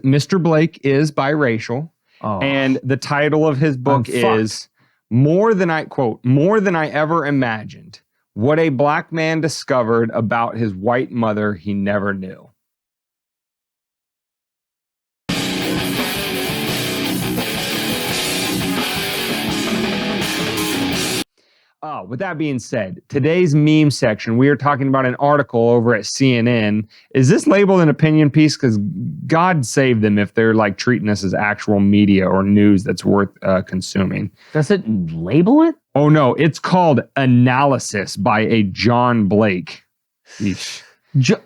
Mr. Blake is biracial, and the title of his book is more than I ever imagined. What a black man discovered about his white mother he never knew. With that being said, today's meme section, we are talking about an article over at CNN. Is this labeled an opinion piece? Because God save them if they're like treating this as actual media or news that's worth consuming. Does it label it? Oh, no. It's called Analysis by a John Blake.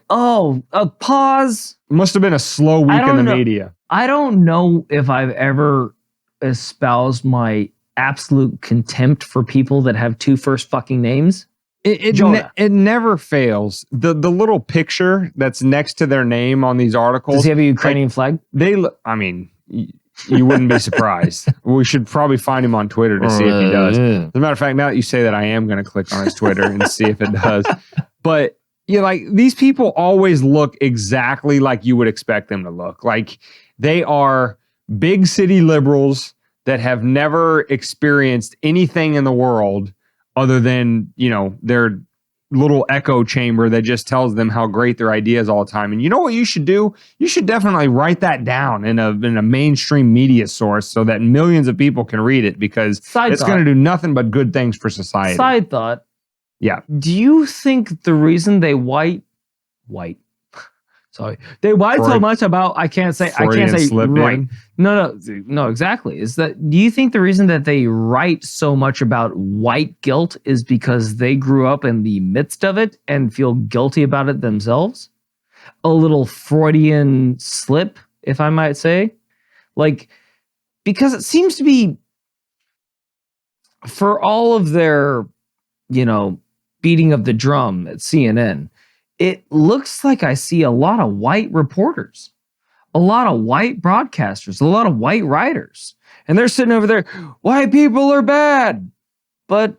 Pause. Must have been a slow week in the media. I don't know if I've ever espoused my absolute contempt for people that have two first fucking names. It never fails. The little picture that's next to their name on these articles. Does he have a Ukrainian flag? I mean, you wouldn't be surprised. We should probably find him on Twitter to see if he does. As a matter of fact, now that you say that, I am going to click on his Twitter and see if it does. But like these people always look exactly like you would expect them to look. Like they are big city liberals that have never experienced anything in the world other than, their little echo chamber that just tells them how great their ideas all the time. And you know what you should do? You should definitely write that down in a mainstream media source so that millions of people can read it, because it's going to do nothing but good things for society. Side thought. Yeah. Do you think the reason they they white so much about I can't say right. No, exactly. Is that, do you think the reason that they write so much about white guilt is because they grew up in the midst of it and feel guilty about it themselves? A little Freudian slip, if I might say. Like, because it seems to be, for all of their, beating of the drum at CNN, it looks like I see a lot of white reporters, a lot of white broadcasters, a lot of white writers. And they're sitting over there, white people are bad. But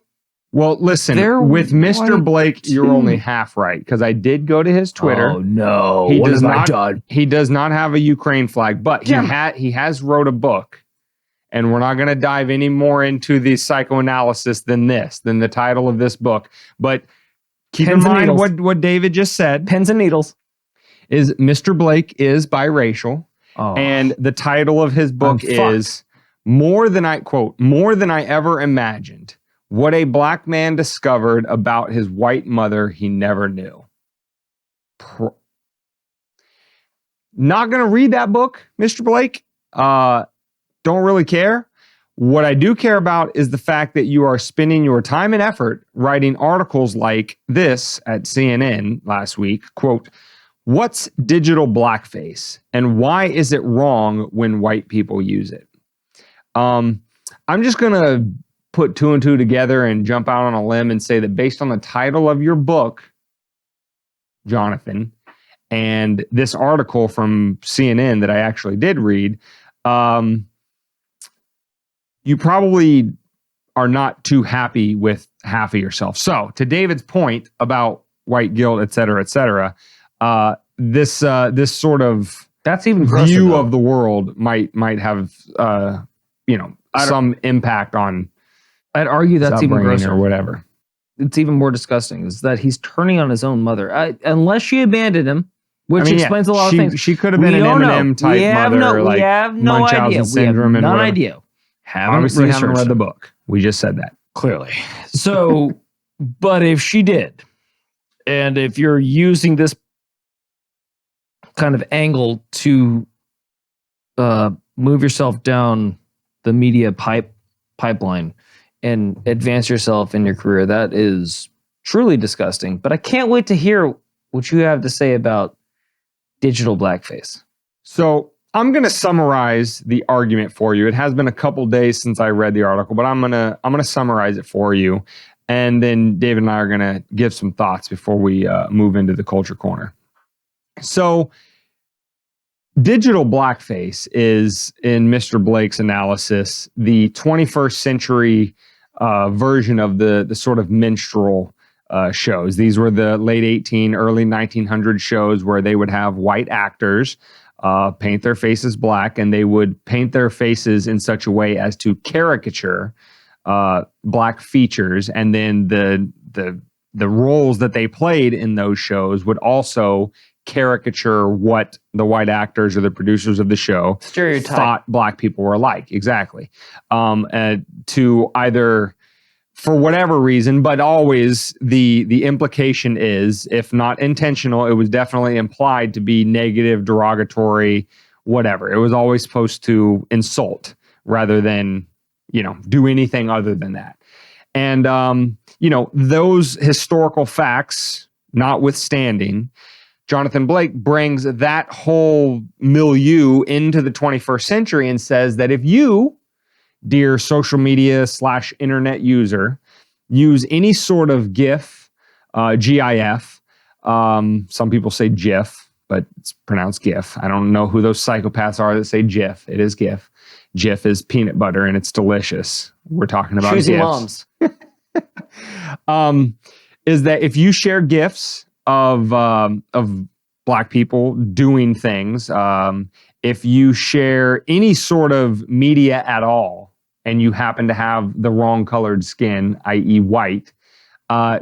well, listen, with Mr. Blake, you're only half right, because I did go to his Twitter. Oh no. He does not have a Ukraine flag, but he has wrote a book. And we're not going to dive any more into the psychoanalysis than the title of this book. But keep in mind what David just said. Pens and needles. Is Mr. Blake is biracial. And the title of his book is more than I ever imagined. What a black man discovered about his white mother he never knew. Not going to read that book, Mr. Blake. Don't really care. What I do care about is the fact that you are spending your time and effort writing articles like this at CNN last week. Quote, what's digital blackface and why is it wrong when white people use it? I'm just going to put two and two together and jump out on a limb and say that based on the title of your book, Jonathan, and this article from CNN that I actually did read, you probably are not too happy with half of yourself. So to David's point about white guilt, et cetera, this sort of that's even view of the world might have some impact on. I'd argue that's even grosser or whatever. It's even more disgusting is that he's turning on his own mother, unless she abandoned him. Which explains a lot of things. She could have been an Eminem type mother, we have no idea. Syndrome, we have no idea. Obviously haven't read the book. We just said that. Clearly. So, but if she did, and if you're using this kind of angle to move yourself down the media pipeline and advance yourself in your career, that is truly disgusting. But I can't wait to hear what you have to say about digital blackface. So I'm going to summarize the argument for you. It has been a couple days since I read the article, but I'm going to summarize it for you. And then David and I are going to give some thoughts before we move into the culture corner. So digital blackface is, in Mr. Blake's analysis, the 21st century version of the sort of minstrel shows. These were the late early 1900 shows where they would have white actors paint their faces black, and they would paint their faces in such a way as to caricature black features, and then the roles that they played in those shows would also caricature what the white actors or the producers of the show thought black people were like. Exactly. To either, for whatever reason, but always the implication is, if not intentional, it was definitely implied to be negative, derogatory, whatever. It was always supposed to insult rather than, do anything other than that. And, those historical facts notwithstanding, Jonathan Blake brings that whole milieu into the 21st century and says that if you, dear social media / internet user, use any sort of GIF, GIF, some people say GIF, but it's pronounced GIF. I don't know who those psychopaths are that say GIF. It is GIF. GIF is peanut butter and it's delicious. We're talking about Choosy GIFs. moms. Is that if you share GIFs of black people doing things, if you share any sort of media at all, and you happen to have the wrong colored skin, i.e. white,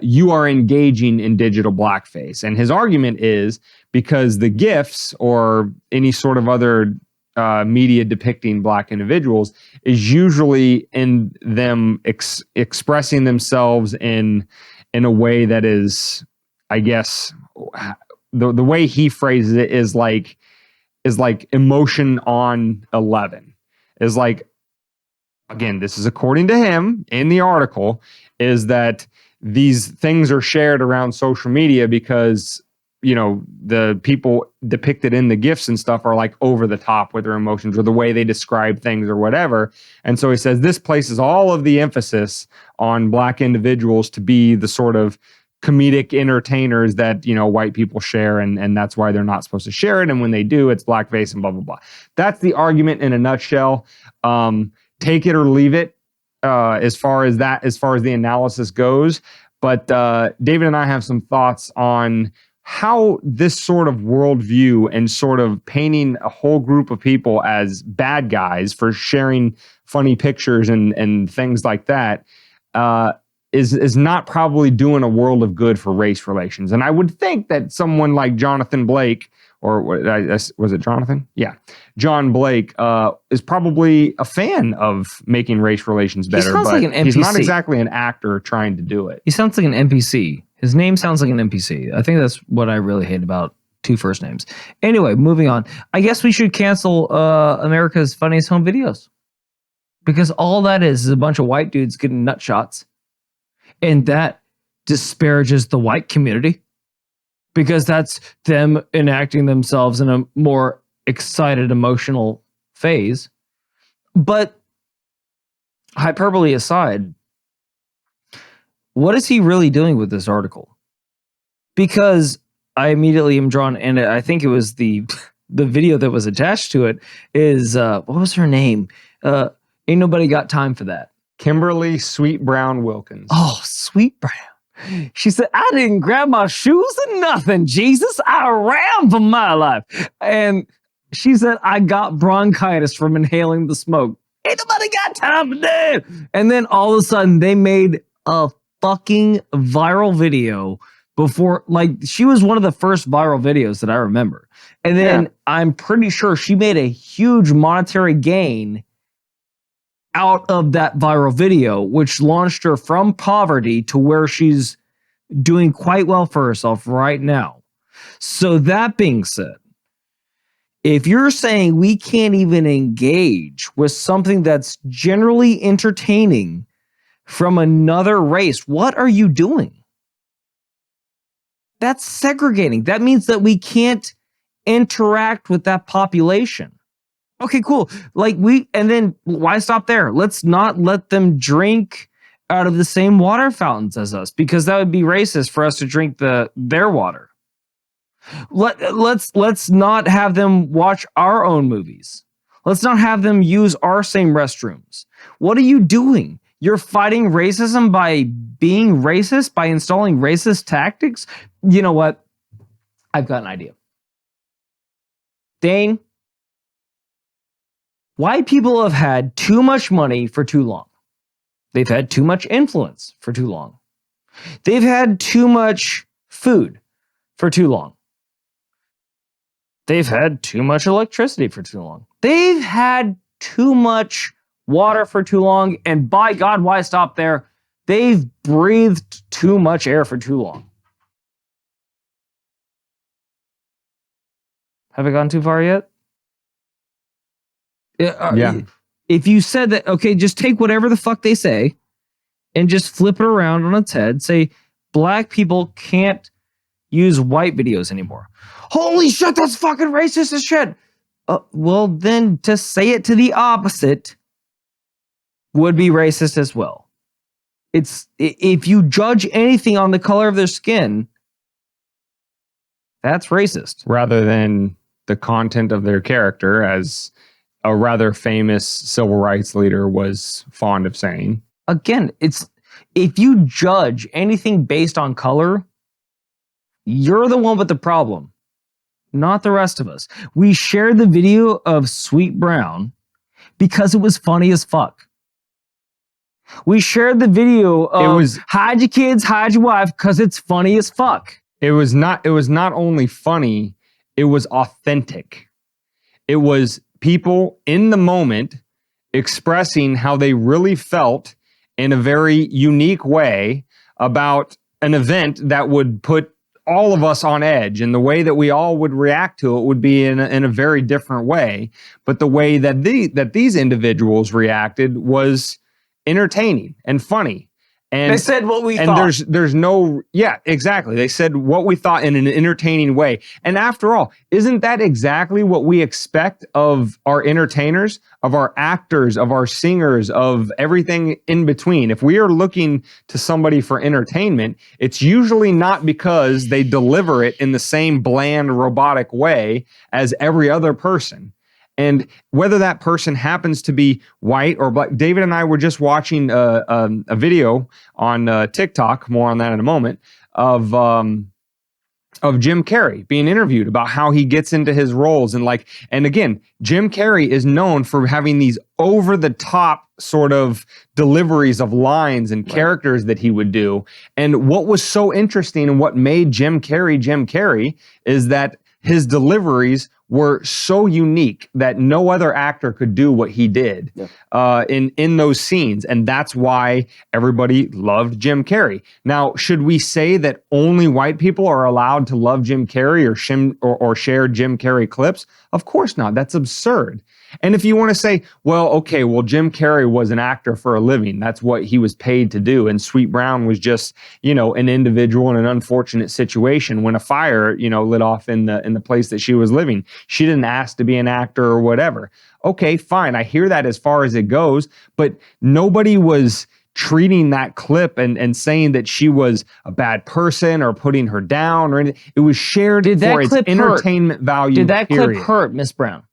you are engaging in digital blackface. And his argument is because the GIFs or any sort of other media depicting black individuals is usually in them expressing themselves in a way that is, I guess, the way he phrases it is like emotion on 11. Is like, again, this is according to him in the article, is that these things are shared around social media because, the people depicted in the GIFs and stuff are like over the top with their emotions or the way they describe things or whatever. And so he says this places all of the emphasis on black individuals to be the sort of comedic entertainers that, white people share. And that's why they're not supposed to share it. And when they do, it's blackface and blah, blah, blah. That's the argument in a nutshell. Take it or leave it as far as the analysis goes. But David and I have some thoughts on how this sort of worldview and sort of painting a whole group of people as bad guys for sharing funny pictures and things like that is not probably doing a world of good for race relations. And I would think that someone like Jonathan Blake, or was it Jonathan? Yeah. John Blake is probably a fan of making race relations better. He sounds but like an NPC. He's not exactly an actor trying to do it. He sounds like an NPC. His name sounds like an NPC. I think that's what I really hate about two first names. Anyway, moving on. I guess we should cancel America's Funniest Home Videos. Because all that is a bunch of white dudes getting nut shots. And that disparages the white community. Because that's them enacting themselves in a more excited, emotional phase. But hyperbole aside, what is he really doing with this article? Because I immediately am drawn, and I think it was the video that was attached to it is, what was her name? Ain't nobody got time for that. Kimberly Sweet Brown Wilkins. Oh, Sweet Brown. She said, I didn't grab my shoes or nothing, Jesus. I ran for my life. And she said, I got bronchitis from inhaling the smoke. Ain't nobody got time for that. And then all of a sudden, they made a fucking viral video before, like, she was one of the first viral videos that I remember. And then I'm pretty sure she made a huge monetary gain out of that viral video, which launched her from poverty to where she's doing quite well for herself right now. So that being said, if you're saying we can't even engage with something that's generally entertaining from another race, what are you doing? That's segregating. That means that we can't interact with that population. Okay, cool. And then why stop there? Let's not let them drink out of the same water fountains as us, because that would be racist for us to drink their water. Let's not have them watch our own movies. Let's not have them use our same restrooms. What are you doing? You're fighting racism by being racist, by installing racist tactics? You know what? I've got an idea. Dane, White people have had too much money for too long. They've had too much influence for too long. They've had too much food for too long. They've had too much electricity for too long. They've had too much water for too long. And by God, why stop there? They've breathed too much air for too long. Have I gone too far yet? Yeah. If you said that, okay, just take whatever the fuck they say and just flip it around on its head. Say, black people can't use white videos anymore. Holy shit, that's fucking racist as shit. Well, then to say it to the opposite would be racist as well. It's if you judge anything on the color of their skin, that's racist. Rather than the content of their character, as a rather famous civil rights leader was fond of saying. Again, it's if you judge anything based on color, you're the one with the problem, not the rest of us. We shared the video of Sweet Brown because it was funny as fuck. We shared the video of hide your kids, hide your wife because it's funny as fuck. It was not only funny, it was authentic. It was people in the moment expressing how they really felt in a very unique way about an event that would put all of us on edge, and the way that we all would react to it would be in a very different way. But the way that these individuals reacted was entertaining and funny. And they said what we thought. And there's no, yeah, exactly. They said what we thought in an entertaining way. And after all, isn't that exactly what we expect of our entertainers, of our actors, of our singers, of everything in between? If we are looking to somebody for entertainment, it's usually not because they deliver it in the same bland, robotic way as every other person. And whether that person happens to be white or black, David and I were just watching a video on TikTok, more on that in a moment, of Jim Carrey being interviewed about how he gets into his roles. And again, Jim Carrey is known for having these over the top sort of deliveries of lines and characters that he would do. And what was so interesting and what made Jim Carrey is that his deliveries were so unique that no other actor could do what he did in those scenes. And that's why everybody loved Jim Carrey. Now, should we say that only white people are allowed to love Jim Carrey or share Jim Carrey clips? Of course not. That's absurd. And if you want to say, Jim Carrey was an actor for a living. That's what he was paid to do. And Sweet Brown was just, an individual in an unfortunate situation when a fire, lit off in the place that she was living. She didn't ask to be an actor or whatever. Okay, fine. I hear that as far as it goes, but nobody was treating that clip and saying that she was a bad person or putting her down or anything. It was shared for its entertainment value. Did that clip hurt Miss Brown?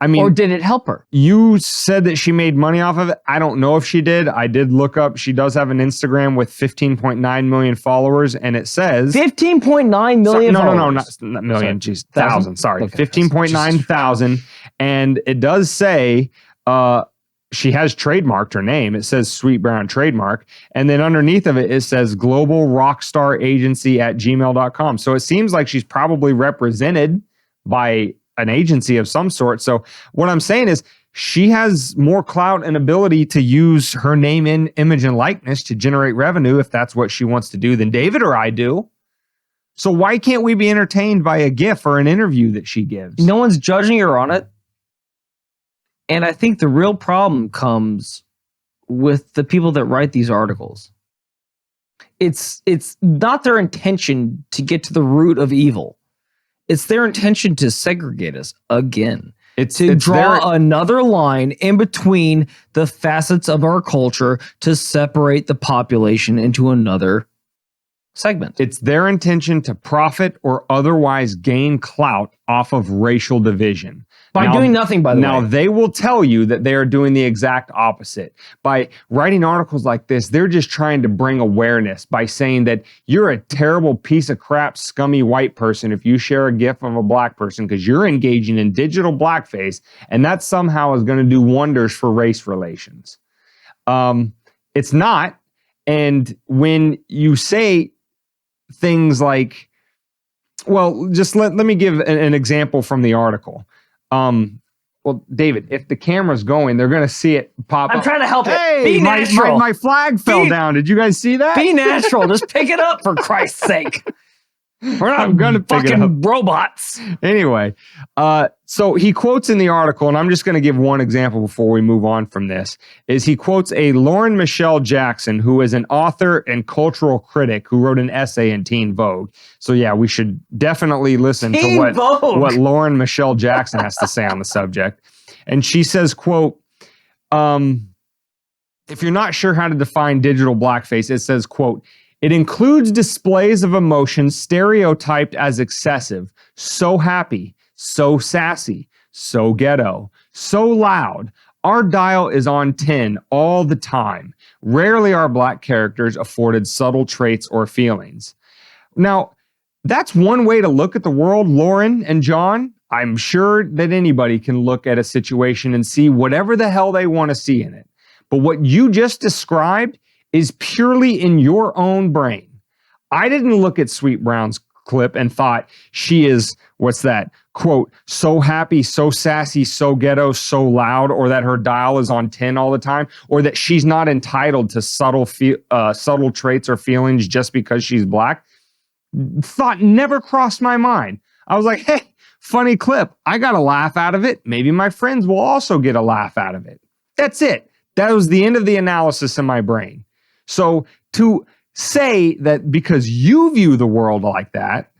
I mean, or did it help her? You said that she made money off of it. I don't know if she did. I did look up. She does have an Instagram with 15.9 million followers, and it says 15.9 million. No, not million. Geez, thousand. Sorry, okay, 15.9 thousand, and it does say she has trademarked her name. It says Sweet Brown trademark, and then underneath of it, it says Global Rockstar Agency at gmail.com. So it seems like she's probably represented by an agency of some sort. So what I'm saying is she has more clout and ability to use her name, image, and likeness to generate revenue if that's what she wants to do than David or I do. So why can't we be entertained by a GIF or an interview that she gives? No one's judging her on it. And I think the real problem comes with the people that write these articles. It's not their intention to get to the root of evil. It's their intention to segregate us again. It's draw another line in between the facets of our culture to separate the population into another segment. It's their intention to profit or otherwise gain clout off of racial division. By doing nothing, by the way. Now, they will tell you that they are doing the exact opposite. By writing articles like this, they're just trying to bring awareness by saying that you're a terrible piece of crap, scummy white person if you share a GIF of a black person because you're engaging in digital blackface, and that somehow is going to do wonders for race relations. It's not. And when you say things like, well, just let me give an example from the article. Well, David, if the camera's going, they're going to see it pop up. I'm trying to help hey, it. Be natural. My flag fell down. Did you guys see that? Be natural. Just pick it up, for Christ's sake. We're not gonna fucking robots. Anyway, so he quotes in the article, and I'm just going to give one example before we move on from this, is he quotes a Lauren Michelle Jackson, who is an author and cultural critic who wrote an essay in Teen Vogue. So yeah, we should definitely listen to what Lauren Michelle Jackson has to say on the subject. And she says, quote, if you're not sure how to define digital blackface, it says, quote, it includes displays of emotion stereotyped as excessive, so happy, so sassy, so ghetto, so loud. Our dial is on 10 all the time. Rarely are black characters afforded subtle traits or feelings. Now, that's one way to look at the world, Lauren and John. I'm sure that anybody can look at a situation and see whatever the hell they want to see in it. But what you just described is purely in your own brain. I didn't look at Sweet Brown's clip and thought she is, what's that, quote, so happy, so sassy, so ghetto, so loud, or that her dial is on 10 all the time, or that she's not entitled to subtle traits or feelings just because she's black. Thought never crossed my mind. I was like, hey, funny clip. I got a laugh out of it. Maybe my friends will also get a laugh out of it. That's it. That was the end of the analysis in my brain. So to say that because you view the world like that,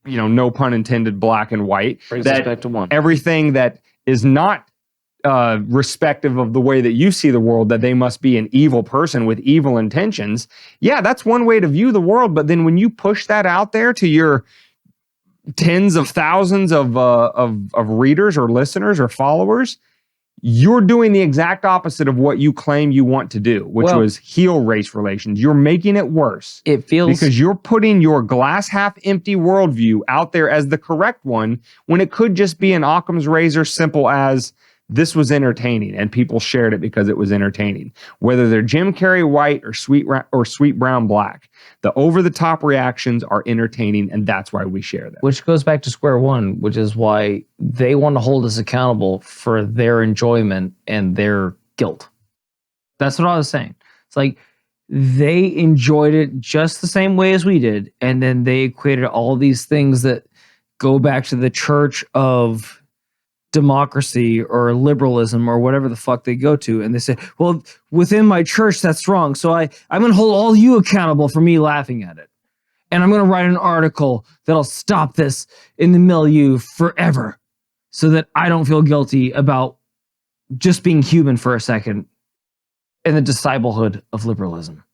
you know, no pun intended, black and white, brings us back to one. Everything that is not respective of the way that you see the world, that they must be an evil person with evil intentions. Yeah, that's one way to view the world. But then when you push that out there to your tens of thousands of readers or listeners or followers, you're doing the exact opposite of what you claim you want to do, which was heal race relations. You're making it worse. It feels because you're putting your glass half empty worldview out there as the correct one when it could just be an Occam's razor, simple as this was entertaining and people shared it because it was entertaining. Whether they're Jim Carrey white or Sweet Brown black, the over-the-top reactions are entertaining, and that's why we share them. Which goes back to square one, which is why they want to hold us accountable for their enjoyment and their guilt. That's what I was saying. It's like they enjoyed it just the same way as we did, and then they equated all these things that go back to the church of democracy or liberalism or whatever the fuck they go to, and they say, well, within my church that's wrong, so I'm going to hold all you accountable for me laughing at it, and I'm going to write an article that'll stop this in the milieu forever so that I don't feel guilty about just being human for a second in the disciplehood of liberalism.